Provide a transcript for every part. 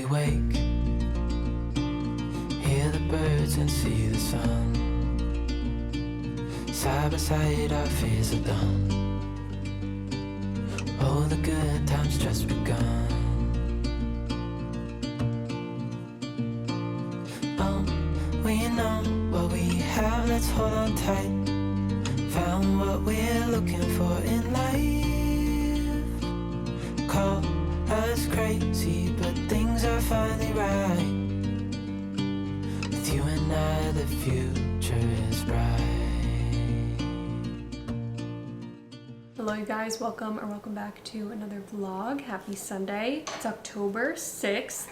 wake, hear the birds and see the sun. Side by side our fears are done. Oh, the good times just begun. Oh, we know what we have, let's hold on tight. Found what we're looking for in life. Call us crazy, but things are finally right. With you and I, the future is bright. Hello you guys, welcome back to another vlog. Happy Sunday. It's October 6th.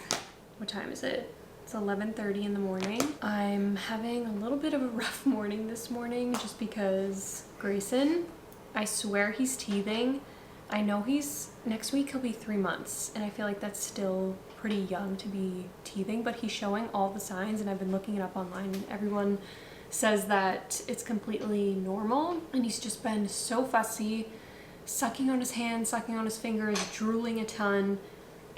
What time is it? It's 11:30 in the morning. I'm having a little bit of a rough morning this morning just because Grayson, I swear he's teething. I know next week he'll be 3 months, and I feel like that's still pretty young to be teething, but he's showing all the signs, and I've been looking it up online, and everyone says that it's completely normal, and he's just been so fussy, sucking on his hands, sucking on his fingers, drooling a ton,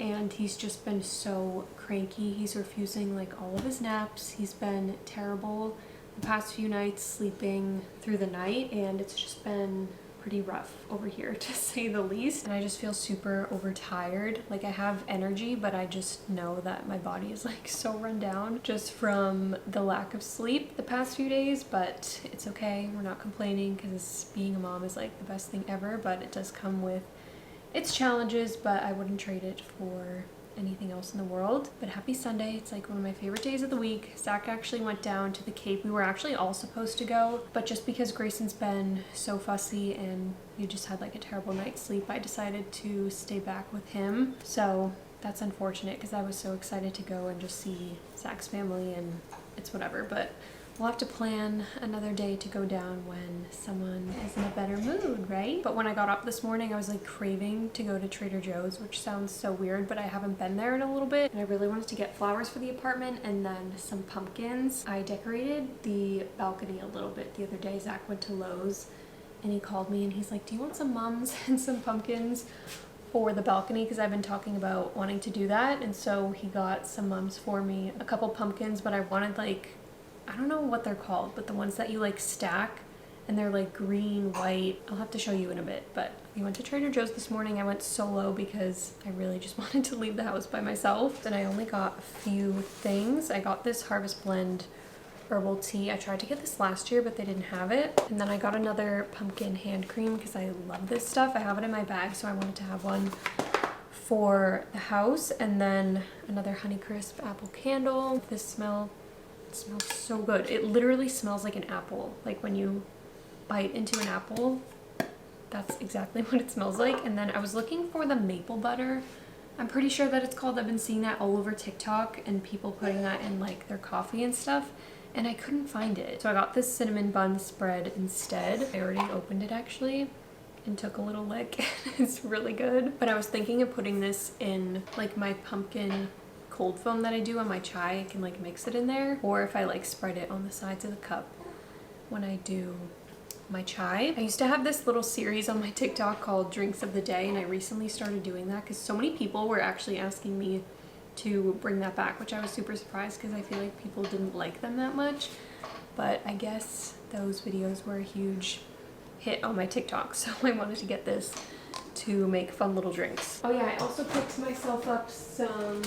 and he's just been so cranky. He's refusing like all of his naps. He's been terrible the past few nights, sleeping through the night, and it's just been pretty rough over here to say the least. And I just feel super overtired. Like I have energy, but I just know that my body is like so run down just from the lack of sleep the past few days, but it's okay. We're not complaining because being a mom is like the best thing ever, but it does come with its challenges, but I wouldn't trade it for anything else in the world. But happy Sunday. It's like one of my favorite days of the week. Zach actually went down to the Cape. We were actually all supposed to go, but just because Grayson's been so fussy and he just had like a terrible night's sleep, I decided to stay back with him. So that's unfortunate because I was so excited to go and just see Zach's family, and it's whatever, but we'll have to plan another day to go down when someone is in a better mood, right? But when I got up this morning, I was like craving to go to Trader Joe's, which sounds so weird, but I haven't been there in a little bit. And I really wanted to get flowers for the apartment and then some pumpkins. I decorated the balcony a little bit the other day. Zach went to Lowe's and he called me and he's like, do you want some mums and some pumpkins for the balcony? Because I've been talking about wanting to do that. And so he got some mums for me, a couple pumpkins, but I wanted like, I don't know what they're called, but the ones that you like stack and they're like green, white. I'll have to show you in a bit, but we went to Trader Joe's this morning. I went solo because I really just wanted to leave the house by myself, and I only got a few things. I got this Harvest Blend herbal tea. I tried to get this last year, but they didn't have it. And then I got another pumpkin hand cream because I love this stuff. I have it in my bag, so I wanted to have one for the house. And then another Honeycrisp apple candle. This smells so good. It literally smells like an apple. Like when you bite into an apple, that's exactly what it smells like. And then I was looking for the maple butter. I'm pretty sure that it's called. I've been seeing that all over TikTok and people putting that in like their coffee and stuff, and I couldn't find it. So I got this cinnamon bun spread instead. I already opened it actually and took a little lick. It's really good. But I was thinking of putting this in like my pumpkin cold foam that I do on my chai. I can like mix it in there, or if I like spread it on the sides of the cup when I do my chai. I used to have this little series on my TikTok called Drinks of the Day, and I recently started doing that because so many people were actually asking me to bring that back, which I was super surprised because I feel like people didn't like them that much, but I guess those videos were a huge hit on my TikTok, so I wanted to get this to make fun little drinks. Oh yeah, I also picked myself up some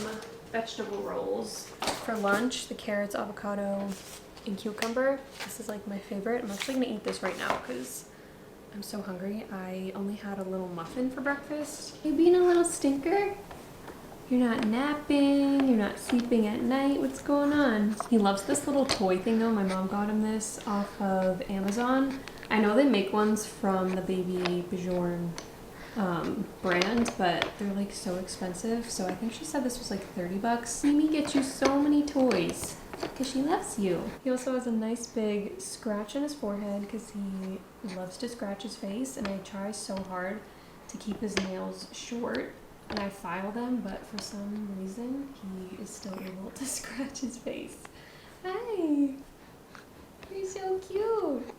vegetable rolls for lunch. The carrots, avocado, and cucumber. This is like my favorite. I'm actually gonna eat this right now because I'm so hungry. I only had a little muffin for breakfast. You being a little stinker? You're not napping, you're not sleeping at night. What's going on? He loves this little toy thing though. My mom got him this off of Amazon. I know they make ones from the Baby Bjorn brand, but they're like so expensive, so I think she said this was like 30 bucks. Mimi gets you so many toys because she loves you. He also has a nice big scratch on his forehead because he loves to scratch his face, and I try so hard to keep his nails short and I file them, but for some reason he is still able to scratch his face. Hi, you're so cute.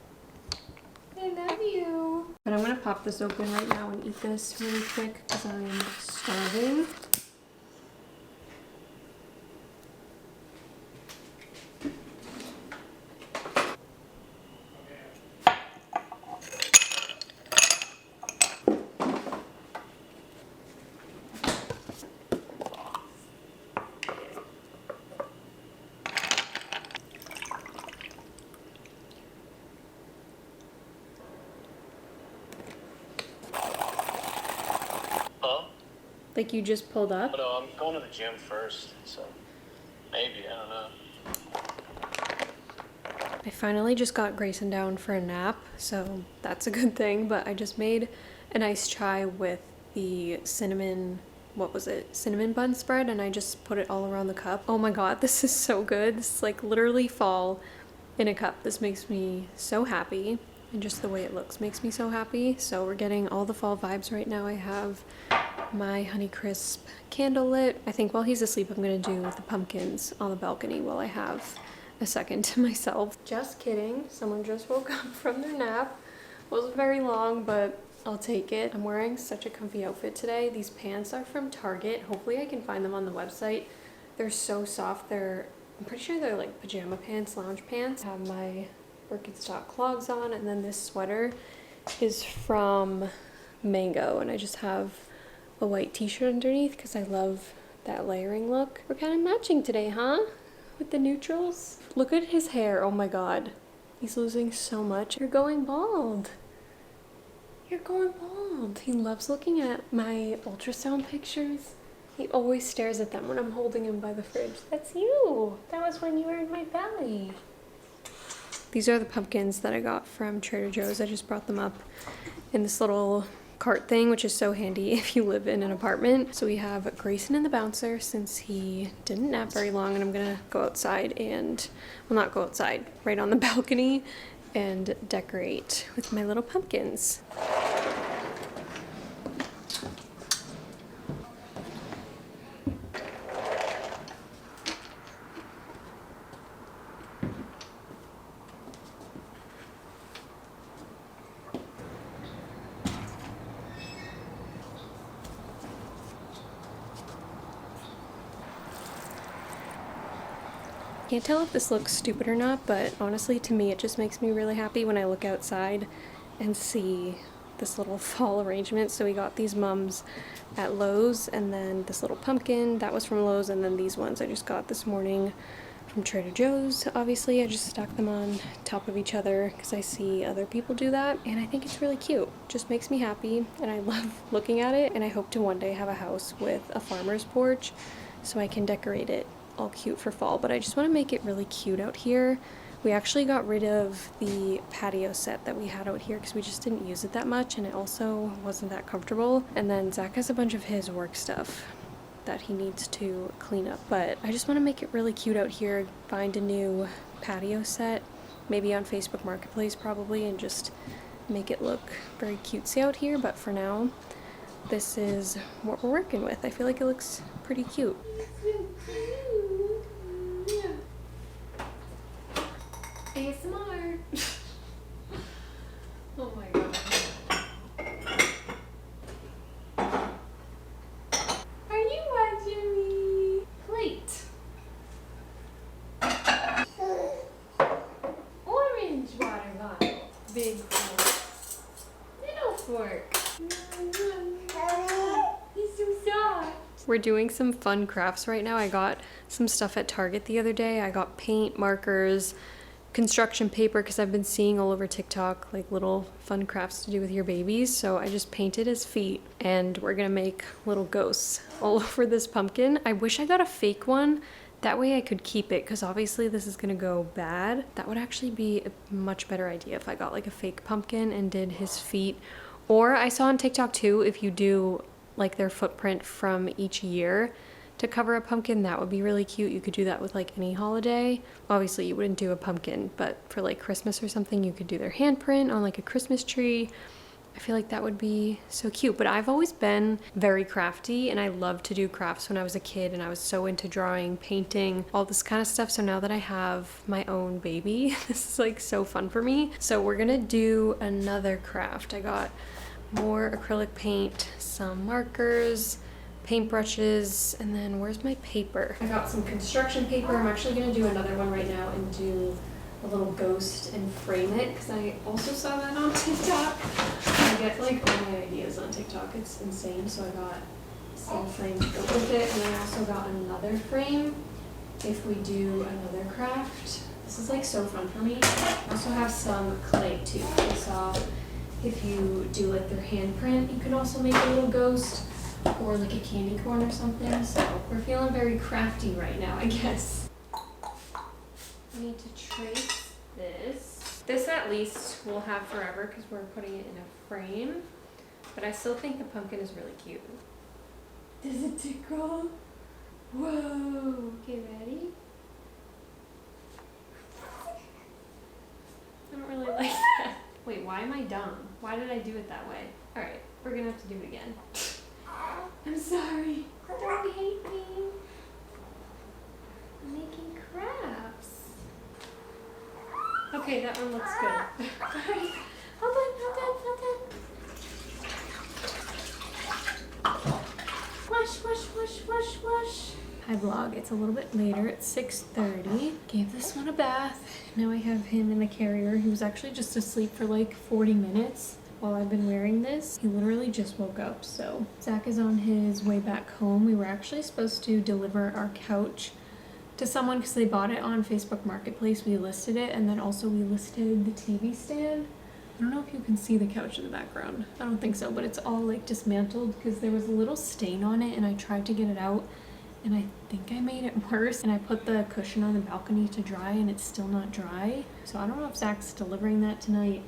I love you. But I'm gonna pop this open right now and eat this really quick because I'm starving. Like you just pulled up? No, I'm going to the gym first, so maybe, I don't know. I finally just got Grayson down for a nap, so that's a good thing, but I just made an iced chai with the cinnamon, what was it? Cinnamon bun spread, and I just put it all around the cup. Oh my god, this is so good. This is like literally fall in a cup. This makes me so happy, and just the way it looks makes me so happy. So we're getting all the fall vibes right now. I have my Honeycrisp candle lit. I think while he's asleep, I'm gonna do the pumpkins on the balcony while I have a second to myself. Just kidding. Someone just woke up from their nap. Wasn't very long, but I'll take it. I'm wearing such a comfy outfit today. These pants are from Target. Hopefully I can find them on the website. They're so soft. I'm pretty sure they're like pajama pants, lounge pants. I have my Birkenstock clogs on, and then this sweater is from Mango, and I just have a white t-shirt underneath because I love that layering look. We're kind of matching today, huh? With the neutrals. Look at his hair. Oh my god. He's losing so much. You're going bald. You're going bald. He loves looking at my ultrasound pictures. He always stares at them when I'm holding him by the fridge. That's you. That was when you were in my belly. These are the pumpkins that I got from Trader Joe's. I just brought them up in this little cart thing, which is so handy if you live in an apartment. So we have Grayson and the bouncer since he didn't nap very long, and I'm gonna go outside and, well, not go outside, right on the balcony and decorate with my little pumpkins. Can't tell if this looks stupid or not, but honestly to me it just makes me really happy when I look outside and see this little fall arrangement. So we got these mums at Lowe's, and then this little pumpkin that was from Lowe's, and then these ones I just got this morning from Trader Joe's. Obviously I just stuck them on top of each other because I see other people do that, and I think it's really cute. Just makes me happy, and I love looking at it, and I hope to one day have a house with a farmer's porch so I can decorate it all cute for fall. But I just want to make it really cute out here. We actually got rid of the patio set that we had out here because we just didn't use it that much, and it also wasn't that comfortable. And then Zach has a bunch of his work stuff that he needs to clean up, but I just want to make it really cute out here. Find a new patio set, maybe on Facebook Marketplace probably, and just make it look very cutesy out here. But for now, this is what we're working with. I feel like it looks pretty cute. ASMR. Oh my god. Are you watching me? Plate. Orange water bottle. Big fork. Little fork. He's so soft. We're doing some fun crafts right now. I got some stuff at Target the other day. I got paint, markers, construction paper, because I've been seeing all over TikTok like little fun crafts to do with your babies. So I just painted his feet, and we're gonna make little ghosts all over this pumpkin. I wish I got a fake one. That way I could keep it, because obviously this is gonna go bad. That would actually be a much better idea if I got like a fake pumpkin and did his feet. Or I saw on TikTok too, if you do like their footprint from each year to cover a pumpkin, that would be really cute. You could do that with like any holiday. Obviously you wouldn't do a pumpkin, but for like Christmas or something, you could do their handprint on like a Christmas tree. I feel like that would be so cute. But I've always been very crafty, and I loved to do crafts when I was a kid, and I was so into drawing, painting, all this kind of stuff. So now that I have my own baby, this is like so fun for me. So we're gonna do another craft. I got more acrylic paint, some markers, paintbrushes, and then where's my paper? I got some construction paper. I'm actually gonna do another one right now and do a little ghost and frame it, because I also saw that on TikTok. I get like all my ideas on TikTok, it's insane. So I got some frame to go with it, and I also got another frame if we do another craft. This is like so fun for me. I also have some clay too. I saw if you do like their handprint, you can also make a little ghost. or like a candy corn or something. So we're feeling very crafty right now, I guess. I need to trace this. This at least we'll have forever because we're putting it in a frame. But I still think the pumpkin is really cute. Does it tickle? Whoa! Okay, ready? I don't really like that. Wait, why am I dumb? Why did I do it that way? Alright, we're gonna have to do it again. I'm sorry. Don't hate me. I'm making crafts. Okay, that one looks good. Alright, hold on. Wash. Hi vlog, it's a little bit later, it's 6:30. Gave this one a bath. Now I have him in the carrier. He was actually just asleep for like 40 minutes while I've been wearing this. He literally just woke up, so Zach is on his way back home. We were actually supposed to deliver our couch to someone because they bought it on Facebook Marketplace. We listed it, and then also we listed the TV stand. I don't know if you can see the couch in the background. I don't think so, but it's all like dismantled because there was a little stain on it and I tried to get it out and I think I made it worse. And I put the cushion on the balcony to dry and it's still not dry. So I don't know if Zach's delivering that tonight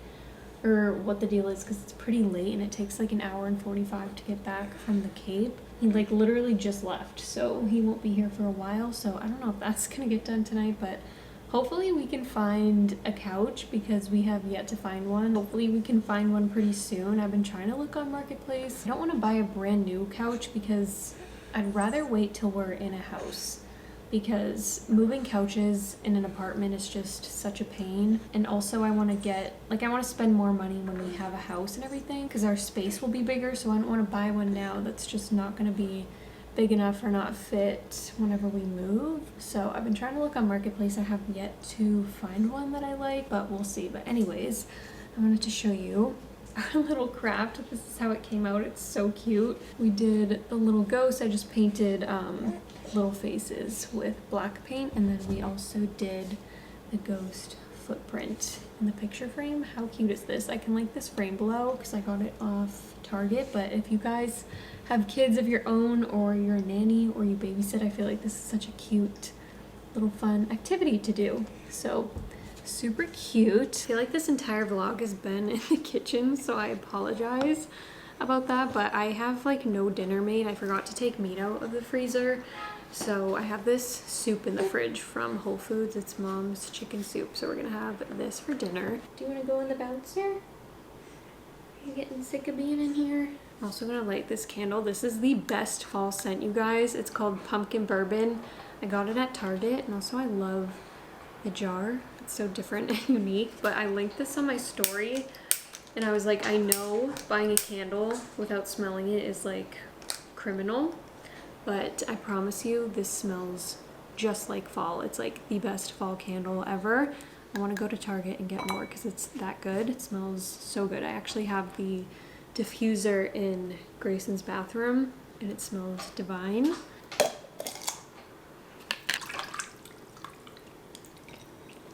or what the deal is because it's pretty late and it takes like an hour and 45 to get back from the Cape. He like literally just left, so he won't be here for a while. So I don't know if that's gonna get done tonight, but hopefully we can find a couch because we have yet to find one. Hopefully we can find one pretty soon. I've been trying to look on Marketplace. I don't want to buy a brand new couch because I'd rather wait till we're in a house, because moving couches in an apartment is just such a pain. And also I want to spend more money when we have a house and everything because our space will be bigger, so I don't want to buy one now that's just not going to be big enough or not fit whenever we move. So I've been trying to look on Marketplace. I have yet to find one that I like, but we'll see. But anyways, I wanted to show you our little craft. This is how it came out. It's so cute. We did the little ghost. I just painted little faces with black paint, and then we also did the ghost footprint in the picture frame. How cute is this? I can link this frame below because I got it off Target, but if you guys have kids of your own or you're a nanny or you babysit, I feel like this is such a cute little fun activity to do. So super cute. I feel like this entire vlog has been in the kitchen, so I apologize about that, but I have like no dinner made. I forgot to take meat out of the freezer, so I have this soup in the fridge from Whole Foods. It's mom's chicken soup, so we're gonna have this for dinner. Do you want to go in the bouncer? Are you getting sick of being in here? I'm also gonna light this candle. This is the best fall scent, you guys. It's called Pumpkin Bourbon. I got it at Target, and also I love the jar. It's so different and unique, but I linked this on my story and I was like, I know buying a candle without smelling it is like criminal, but I promise you this smells just like fall. It's like the best fall candle ever. I want to go to Target and get more because it's that good. It smells so good. I actually have the diffuser in Grayson's bathroom and it smells divine.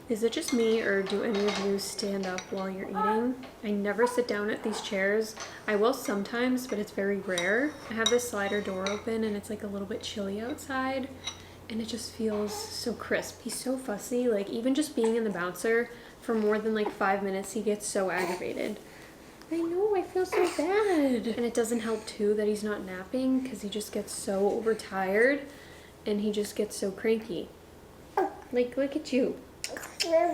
Is it just me, or do any of you stand up while you're eating? I never sit down at these chairs. I will sometimes, but it's very rare. I have this slider door open and it's like a little bit chilly outside and it just feels so crisp. He's so fussy. Like even just being in the bouncer for more than like 5 minutes, he gets so aggravated. I know, I feel so bad. And it doesn't help too that he's not napping because he just gets so overtired and he just gets so cranky. Like, look at you.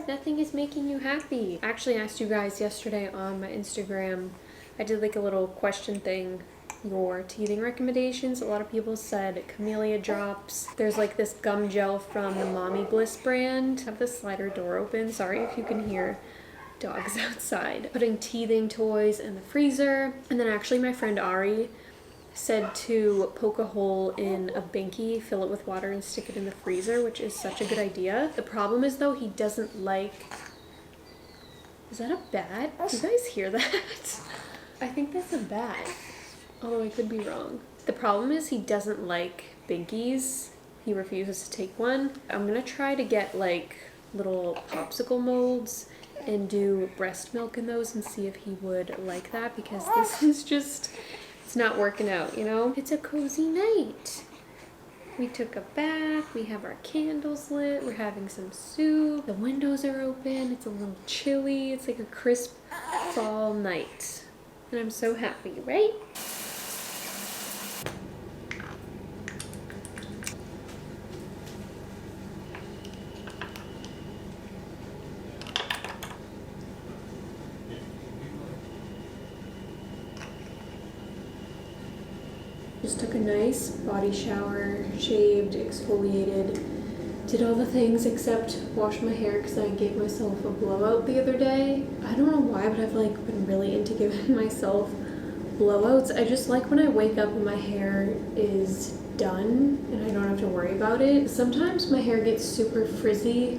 Nothing is making you happy. I actually asked you guys yesterday on my Instagram. I did like a little question thing, your teething recommendations. A lot of people said camellia drops. There's like this gum gel from the Mommy Bliss brand. I have the slider door open. Sorry if you can hear dogs outside. Putting teething toys in the freezer. And then actually my friend Ari said to poke a hole in a binky, fill it with water and stick it in the freezer, which is such a good idea. The problem is though, he doesn't like... Is that a bat? Do you guys hear that? I think that's a bat, although I could be wrong. The problem is he doesn't like binkies. He refuses to take one. I'm gonna try to get like little popsicle molds and do breast milk in those and see if he would like that, because this is just it's not working out, you know? It's a cozy night. We took a bath, we have our candles lit, we're having some soup, the windows are open, it's a little chilly, it's like a crisp fall night. And I'm so happy, right? Just took a nice body shower, shaved, exfoliated, did all the things except wash my hair because I gave myself a blowout the other day. I don't know why, but I've like been really into giving myself blowouts. I just like when I wake up and my hair is done and I don't have to worry about it. Sometimes my hair gets super frizzy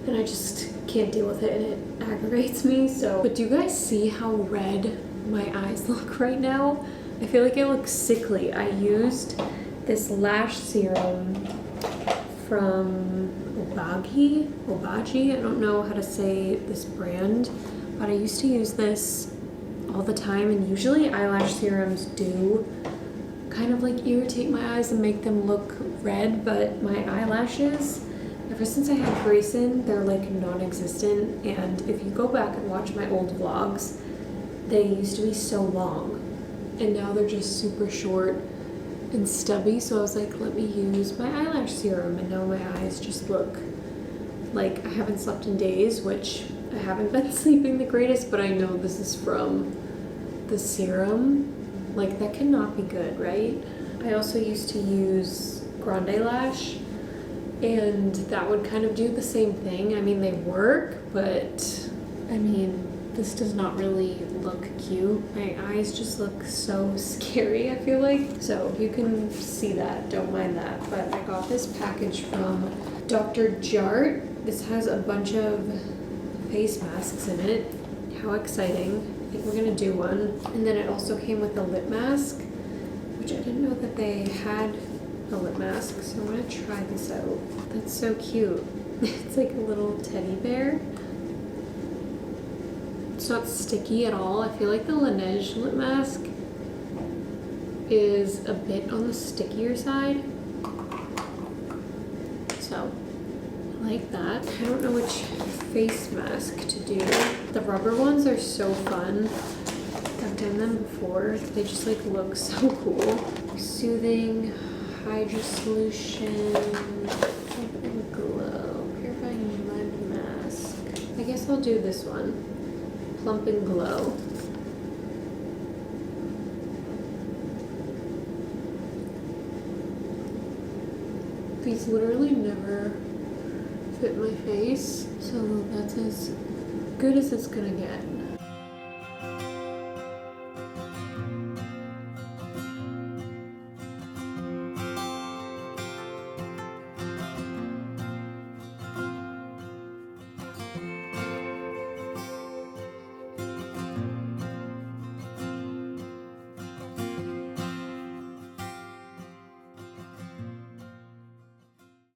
and I just can't deal with it and it aggravates me. But do you guys see how red my eyes look right now? I feel like it looks sickly. I used this lash serum from Obagi. I don't know how to say this brand, but I used to use this all the time, and usually eyelash serums do kind of like irritate my eyes and make them look red, but my eyelashes, ever since I had brace in, they're like non-existent. And if you go back and watch my old vlogs, they used to be so long. And now they're just super short and stubby, so I was like, let me use my eyelash serum, and now my eyes just look like I haven't slept in days, which I haven't been sleeping the greatest, but I know this is from the serum. Like, that cannot be good, right? I also used to use Grande Lash, and that would kind of do the same thing. I mean, they work, but I mean, this does not really look cute. My eyes just look so scary, I feel like. So you can see that, don't mind that. But I got this package from Dr. Jart. This has a bunch of face masks in it. How exciting. I think we're gonna do one. And then it also came with a lip mask, which I didn't know that they had a lip mask. So I'm gonna try this out. That's so cute. It's like a little teddy bear. It's not sticky at all. I feel like the Laneige lip mask is a bit on the stickier side. So, I like that. I don't know which face mask to do. The rubber ones are so fun. I've done them before. They just like look so cool. Soothing Hydra Solution Plump and Glow Purifying Mud Mask. I guess I'll do this one. Plump and Glow. These literally never fit my face, so that's as good as it's gonna get.